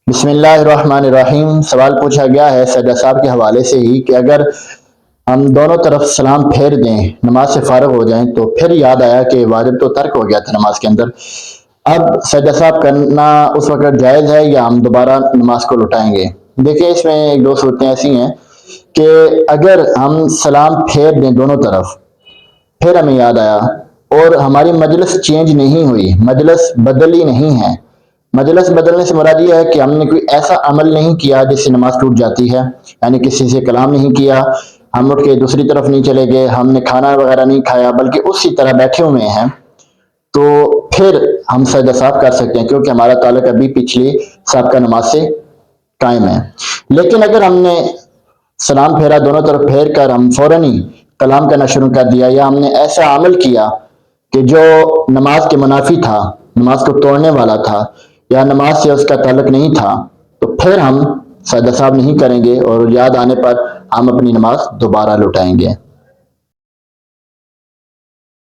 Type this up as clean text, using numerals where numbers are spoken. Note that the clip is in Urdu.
بسم اللہ الرحمن الرحیم۔ سوال پوچھا گیا ہے سجدہ صاحب کے حوالے سے ہی کہ اگر ہم دونوں طرف سلام پھیر دیں، نماز سے فارغ ہو جائیں، تو پھر یاد آیا کہ واجب تو ترک ہو گیا تھا نماز کے اندر، اب سجدہ صاحب کرنا اس وقت جائز ہے یا ہم دوبارہ نماز کو لوٹائیں گے؟ دیکھیں، اس میں ایک دو صورتیں ایسی ہیں کہ اگر ہم سلام پھیر دیں دونوں طرف، پھر ہمیں یاد آیا اور ہماری مجلس چینج نہیں ہوئی، مجلس بدلی نہیں ہے۔ مجلس بدلنے سے مراد یہ ہے کہ ہم نے کوئی ایسا عمل نہیں کیا جس سے نماز ٹوٹ جاتی ہے، یعنی کسی سے کلام نہیں کیا، ہم اٹھ کے دوسری طرف نہیں چلے گئے، ہم نے کھانا وغیرہ نہیں کھایا، بلکہ اسی طرح بیٹھے ہوئے ہیں، تو پھر ہم سجدہ صاحب کر سکتے ہیں، کیونکہ ہمارا تعلق ابھی پچھلی سابقہ نماز سے قائم ہے۔ لیکن اگر ہم نے سلام پھیرا، دونوں طرف پھیر کر ہم فوراً ہی کلام کرنا شروع کر دیا، یا ہم نے ایسا عمل کیا کہ جو نماز کے منافی تھا، نماز کو توڑنے والا تھا، یا نماز سے اس کا تعلق نہیں تھا، تو پھر ہم سجدہ صاحب نہیں کریں گے اور یاد آنے پر ہم اپنی نماز دوبارہ لوٹائیں گے۔